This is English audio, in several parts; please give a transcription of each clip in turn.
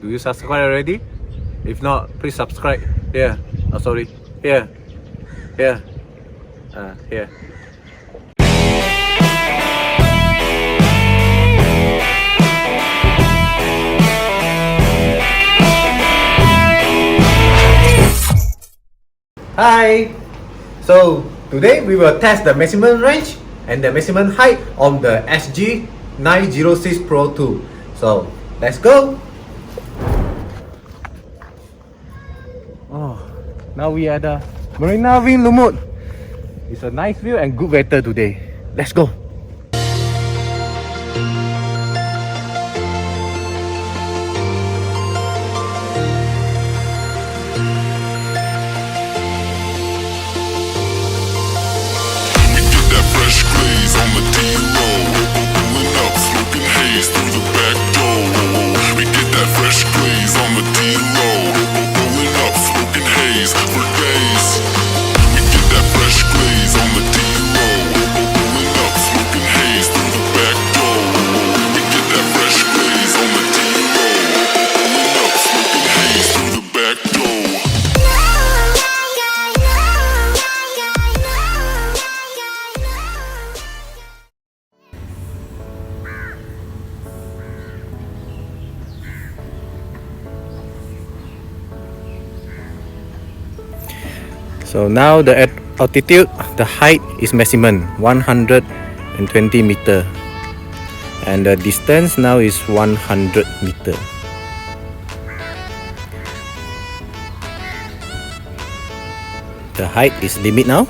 Do you subscribe already? If not, please subscribe. Here. Oh, sorry. Here. Here. Here. Hi! So today we will test the maximum range and the maximum height on the SG906 Pro 2. So let's go! Oh, now we are at the Marina Wing Lumut. It's a nice view and good weather today. Let's go! So now the altitude, the height is maximum 120 meter, and the distance now is 100 meter. The height is limit now.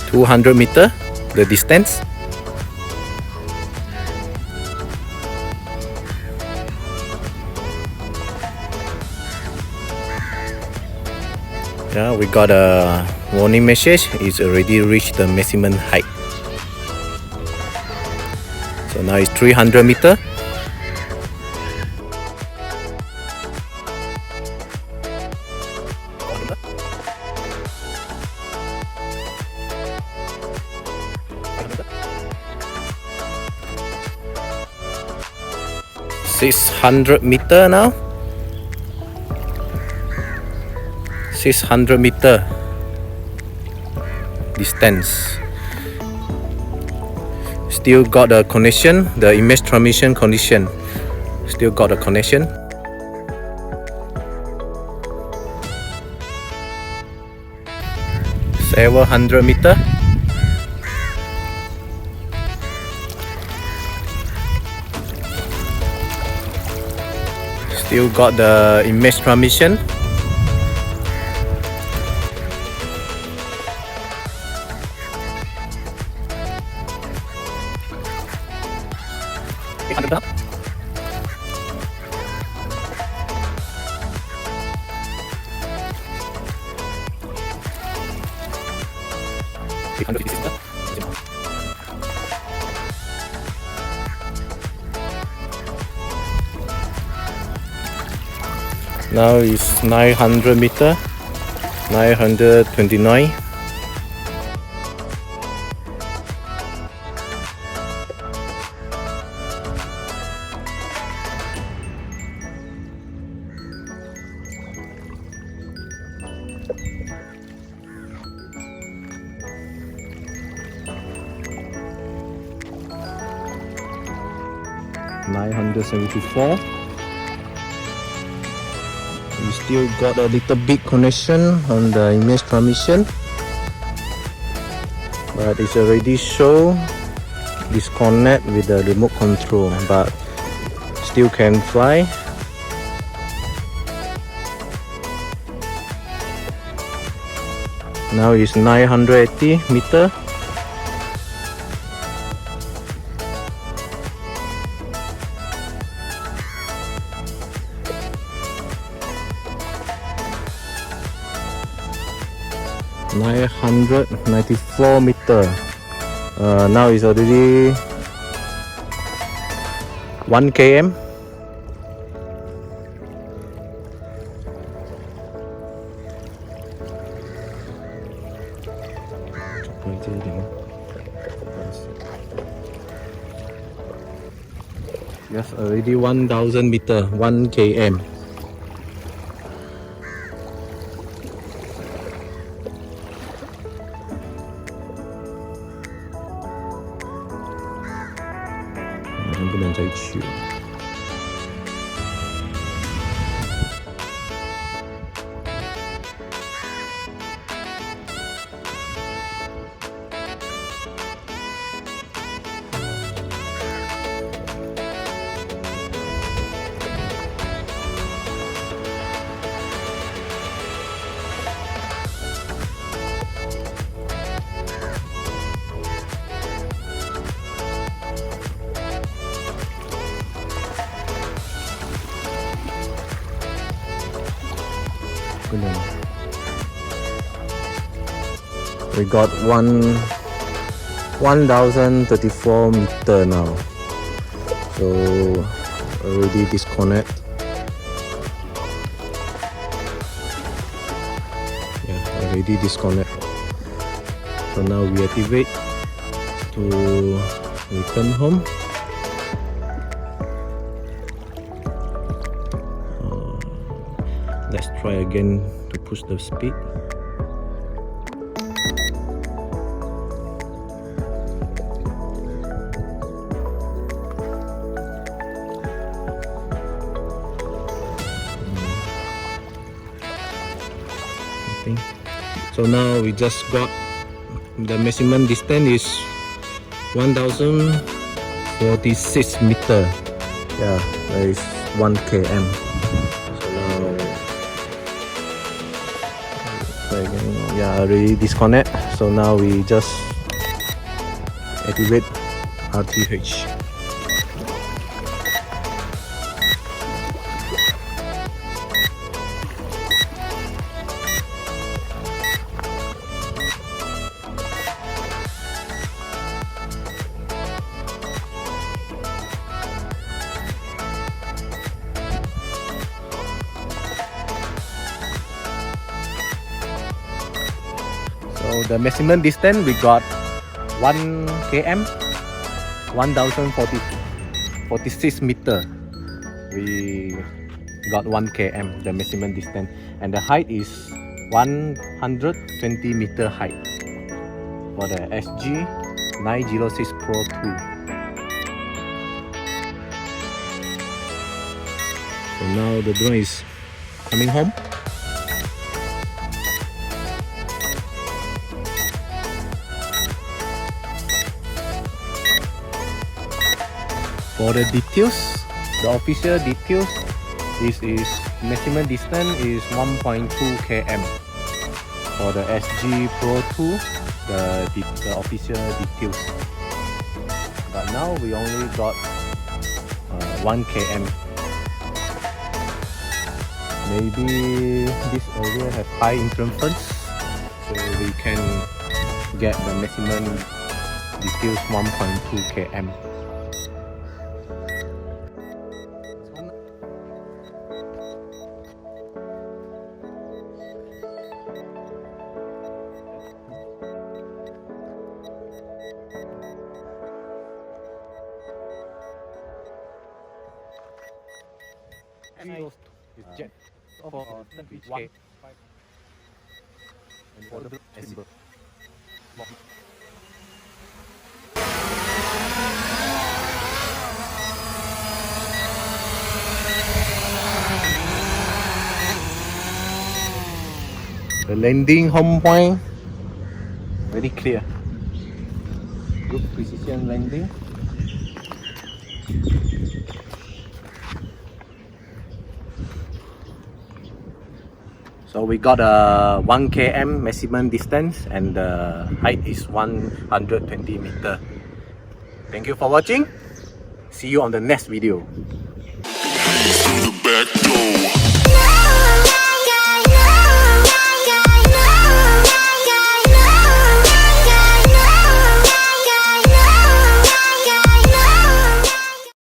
$200 the distance. Yeah, we got a warning message. It's already reached the maximum height. So now it's 300 meter. $600 meter now. 600 meter distance. Still got the connection, the image transmission connection. Still got the connection. Several hundred meter. Still got the image transmission. Now it's 900 meter, 929. $974. We still got a little bit connection on the image transmission, but it's already show disconnect with the remote control, but still can fly. Now it's 980 meter. $994 meter. Now it's already 1 km. Yes, already 1000 meter, 1 km. We got 1034 meter now, so already disconnect. Yeah, already disconnect. So now we activate to return home. Let's try again to push the speed. So now we just got the maximum distance is 1046 meter. Yeah, that is 1 km. So now, yeah, already disconnect. So now we just activate RTH. So the maximum distance we got 1 km, 1046 meter. We got 1 km, the maximum distance, and the height is 120 meter height for the SG906 Pro 2. So now the drone is coming home. For the details, the official details, this is maximum distance is 1.2 km. For the SG Pro 2, the official details. But now we only got 1 km. Maybe this area has high interference, so we can get the maximum details 1.2 km. Is jet for HK and for the symbol. The landing home point very clear. Good precision landing. So we got a 1 km maximum distance and the height is 120 meter. Thank you for watching. See you on the next video. Through the back door.